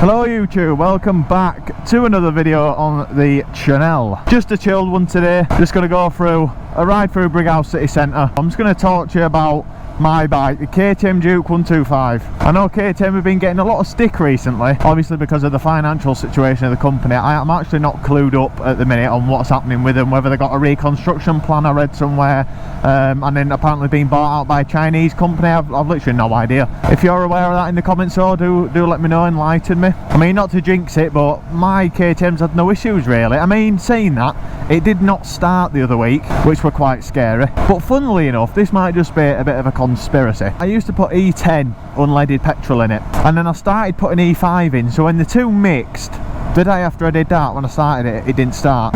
Hello YouTube, welcome back to another video on the channel. Just a chilled one today, just going to go through a ride through Brighouse City Centre. I'm just going to talk to you about my bike, the KTM Duke 125. I know KTM have been getting a lot of stick recently, obviously because of the financial situation of the company. I'm actually not clued up at the minute on what's happening with them, whether they got a reconstruction plan I read somewhere, and then apparently being bought out by a Chinese company. I've literally no idea. If you're aware of that in the comments, so do let me know, enlighten me. I mean, not to jinx it, but my KTM's had no issues really. I mean, saying that, it did not start the other week, which were quite scary. But funnily enough, this might just be a bit of a conspiracy. I used to put E10 unleaded petrol in it, and then I started putting E5 in, so when the two mixed, the day after I did that, when I started it, it didn't start.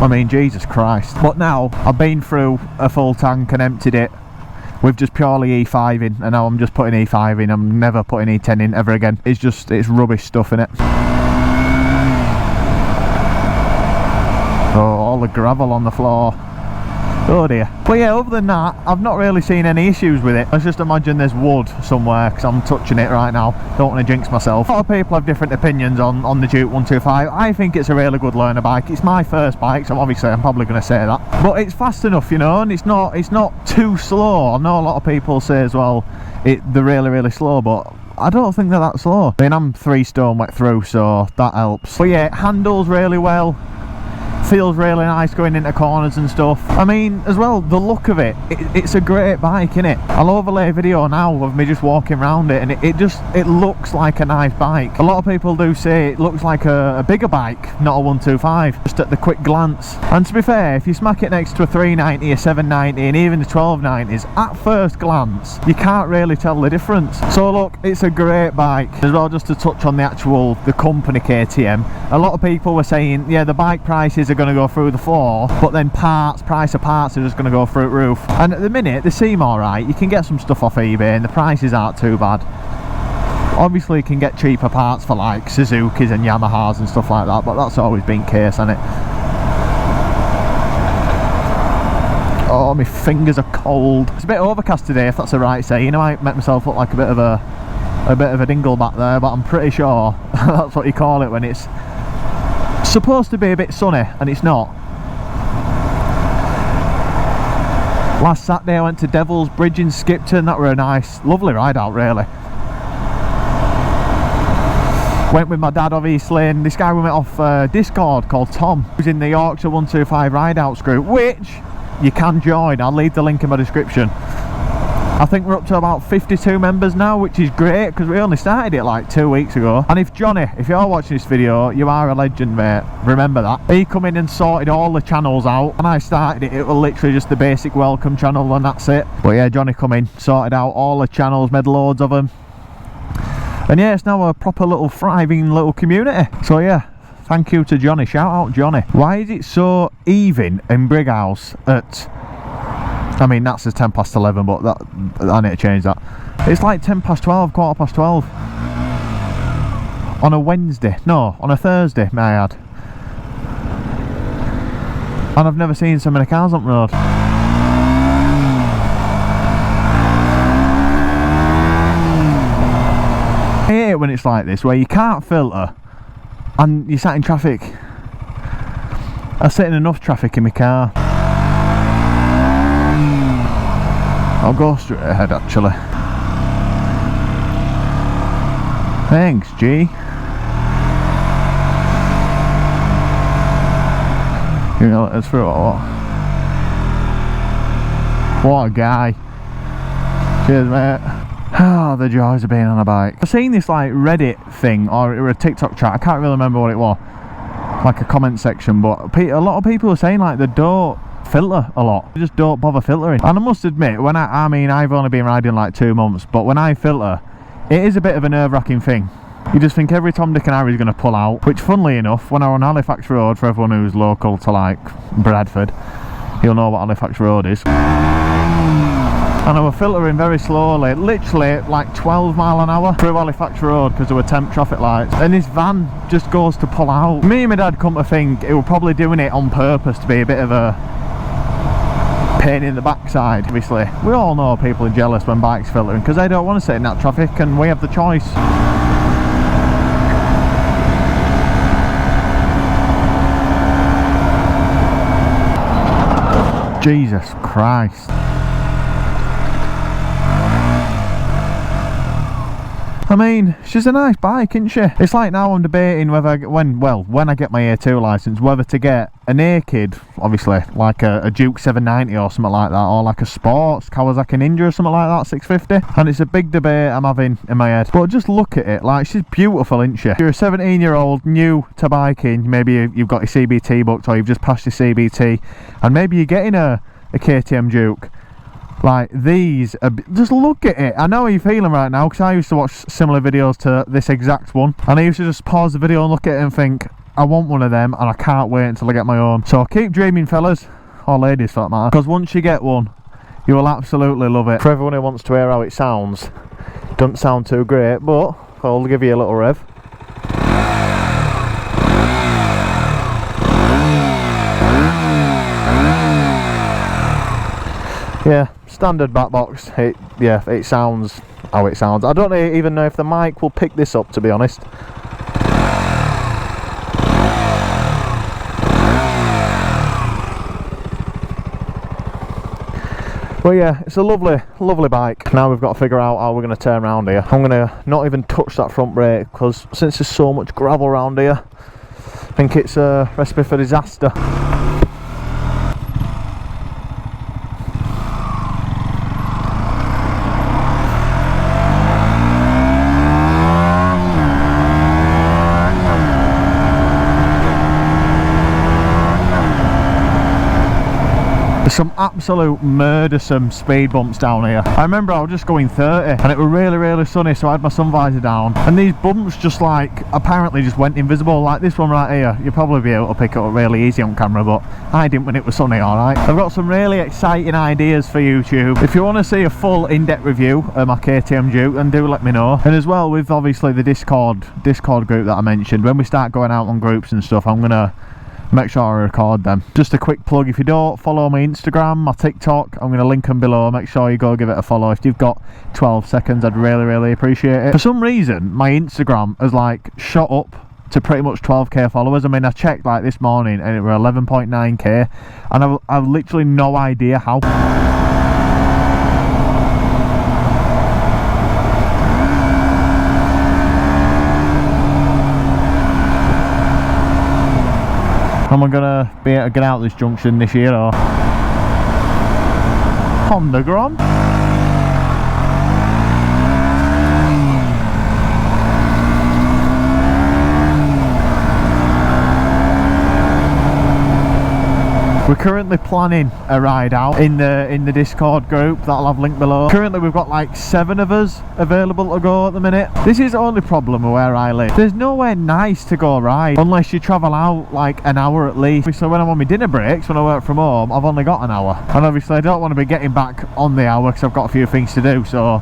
I mean, Jesus Christ. But now, I've been through a full tank and emptied it with just purely E5 in, and now I'm just putting E5 in. I'm never putting E10 in ever again. It's rubbish stuff in it. Oh, all the gravel on the floor. Oh dear. But yeah, other than that, I've not really seen any issues with it. Let's just imagine there's wood somewhere, because I'm touching it right now. Don't want to jinx myself. A lot of people have different opinions on the Duke 125. I think it's a really good learner bike. It's my first bike, so obviously I'm probably going to say that. But it's fast enough, you know, and it's not too slow. I know a lot of people say as well, they're really slow, but I don't think they're that slow. I mean, I'm 3 stone wet through, so that helps. But yeah, it handles really well. Feels really nice going into corners and stuff. I mean, as well, the look of it's a great bike, innit? I'll overlay a video now of me just walking around it, and it looks like a nice bike. A lot of people do say it looks like a bigger bike, not a 125, just at the quick glance. And to be fair, if you smack it next to a 390, a 790, and even the 1290s, at first glance, you can't really tell the difference. So look, it's a great bike. As well, just to touch on the company KTM, a lot of people were saying, yeah, the bike prices are going to go through the floor, but then price of parts are just going to go through the roof. And at the minute, they seem alright. You can get some stuff off eBay and the prices aren't too bad. Obviously you can get cheaper parts for like Suzuki's and Yamahas and stuff like that, but that's always been the case, hasn't it? Oh, my fingers are cold. It's a bit overcast today, if that's the right saying. I might make myself look like a bit of a dingle back there, but I'm pretty sure that's what you call it when it's supposed to be a bit sunny and it's not. Last Saturday I went to Devil's Bridge in Skipton. That were a nice, lovely ride out really. Went with my dad obviously, and this guy we met off Discord called Tom, who's in the Yorkshire 125 ride outs group, which you can join. I'll leave the link in my description. I think we're up to about 52 members now, which is great because we only started it like 2 weeks ago. And if you're watching this video, you are a legend, mate. Remember that. He come in and sorted all the channels out. When I started it, it was literally just the basic welcome channel and that's it. But yeah, Johnny come in, sorted out all the channels, made loads of them. And yeah, it's now a proper little thriving little community. So yeah, thank you to Johnny. Shout out Johnny. Why is it so even in Brighouse at... I mean, that says 10 past 11, but I need to change that. It's like 10 past 12, quarter past 12. On a Wednesday. No, on a Thursday, may I add. And I've never seen so many cars on the road. I hate it when it's like this, where you can't filter and you're sat in traffic. I sit in enough traffic in my car. I'll go straight ahead actually. Thanks, G. You know, it's through or what? What a guy. Cheers, mate. Oh, the joys of being on a bike. I've seen this like Reddit thing or a TikTok chat. I can't really remember what it was. Like a comment section, but a lot of people are saying like they don't filter a lot. They just don't bother filtering. And I must admit, when I mean I've only been riding like 2 months, but when I filter, it is a bit of a nerve-wracking thing. You just think every Tom, Dick and Harry is going to pull out, which funnily enough, when I was on Halifax Road, for everyone who's local to like Bradford, you'll know what Halifax Road is. And I was filtering very slowly, literally like 12 mile an hour through Halifax Road because there were temp traffic lights, and this van just goes to pull out. Me and my dad come to think it was probably doing it on purpose to be a bit of a pain in the backside. Obviously, we all know people are jealous when bikes filtering because they don't want to sit in that traffic, and we have the choice. Jesus Christ. I mean, she's a nice bike, isn't she? It's like now I'm debating whether, when I get my A2 licence, whether to get a naked, obviously, like a Duke 790 or something like that, or like a sports Kawasaki Ninja or something like that, 650. And it's a big debate I'm having in my head. But just look at it, like, she's beautiful, isn't she? You're a 17-year-old new to biking, maybe you've got your CBT booked, or you've just passed your CBT, and maybe you're getting a KTM Duke. Like, these are, just look at it. I know how you're feeling right now, because I used to watch similar videos to this exact one, and I used to just pause the video and look at it and think, I want one of them, and I can't wait until I get my own. So keep dreaming, fellas, or ladies for that matter, because once you get one, you will absolutely love it. For everyone who wants to hear how it sounds, it doesn't sound too great, but I'll give you a little rev. Yeah, standard back box. It sounds how it sounds. I don't even know if the mic will pick this up, to be honest. But yeah, it's a lovely bike. Now we've got to figure out how we're going to turn around here. I'm going to not even touch that front brake, because since there's so much gravel around here, I think it's a recipe for disaster. There's some absolute murdersome speed bumps down here. I remember I was just going 30 and it was really sunny, so I had my sun visor down, and these bumps just like apparently just went invisible. Like this one right here, you'll probably be able to pick it up really easy on camera, but I didn't when it was sunny. Alright, I've got some really exciting ideas for YouTube. If you want to see a full in-depth review of my KTM Duke, then do let me know. And as well, with obviously the Discord group that I mentioned, when we start going out on groups and stuff, I'm gonna make sure I record them. Just a quick plug, if you don't follow my Instagram, my TikTok, I'm going to link them below. Make sure you go give it a follow. If you've got 12 seconds, I'd really appreciate it. For some reason, my Instagram has like shot up to pretty much 12k followers. I mean, I checked like this morning and it were 11.9k, and I've literally no idea how. Am I gonna be able to get out of this junction this year, or Honda Grom? We're currently planning a ride out in the Discord group that I'll have linked below. Currently we've got like 7 of us available to go at the minute. This is the only problem with where I live. There's nowhere nice to go ride unless you travel out like an hour at least. So when I'm on my dinner breaks, when I work from home, I've only got an hour. And obviously I don't want to be getting back on the hour because I've got a few things to do. So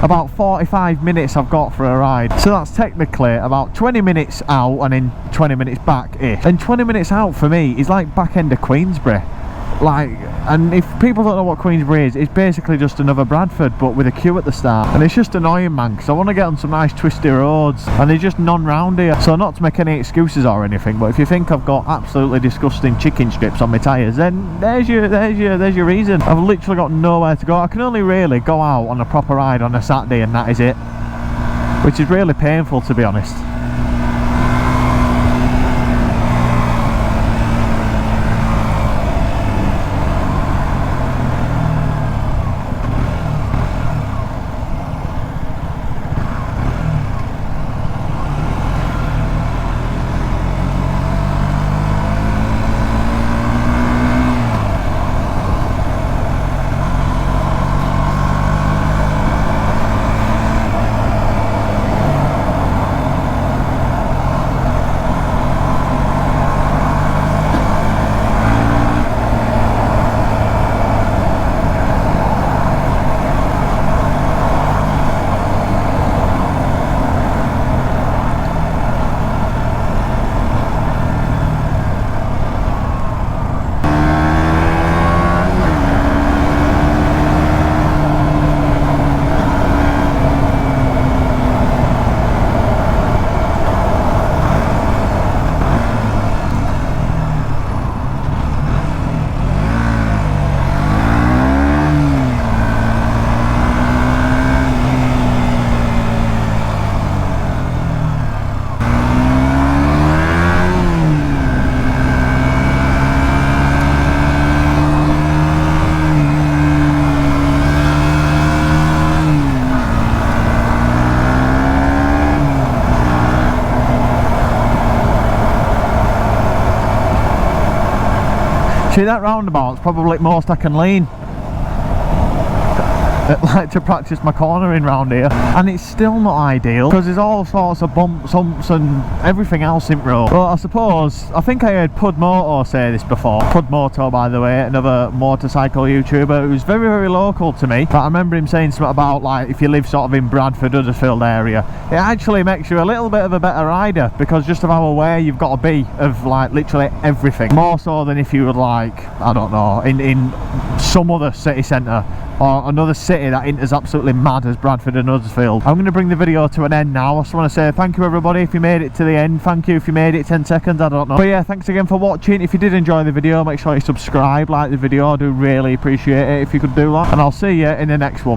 about 45 minutes I've got for a ride, so that's technically about 20 minutes out and then 20 minutes back-ish. And 20 minutes out for me is like back end of Queensbury. Like, and if people don't know what Queensbury is, it's basically just another Bradford but with a queue at the start, and it's just annoying, man, because I want to get on some nice twisty roads and they're just none round here. So not to make any excuses or anything, but if you think I've got absolutely disgusting chicken strips on my tyres, then there's your reason. I've literally got nowhere to go. I can only really go out on a proper ride on a Saturday and that is it, which is really painful, to be honest. See, that roundabout's probably most I can lean. I like to practice my cornering round here, and it's still not ideal because there's all sorts of bumps, humps and everything else in road. But I suppose, I think I heard Pud Moto say this before. Pud Moto, by the way, another motorcycle YouTuber who's very, very local to me. But I remember him saying something about, like, if you live sort of in Bradford, Huddersfield area, it actually makes you a little bit of a better rider because just of how aware you've got to be of, like, literally everything. More so than if you would, like, I don't know, in some other city centre or another city that ain't as absolutely mad as Bradford and Huddersfield. I'm going to bring the video to an end now. I just want to say thank you everybody if you made it to the end. Thank you if you made it 10 seconds, I don't know. But yeah, thanks again for watching. If you did enjoy the video, make sure you subscribe, like the video. I do really appreciate it if you could do that. And I'll see you in the next one.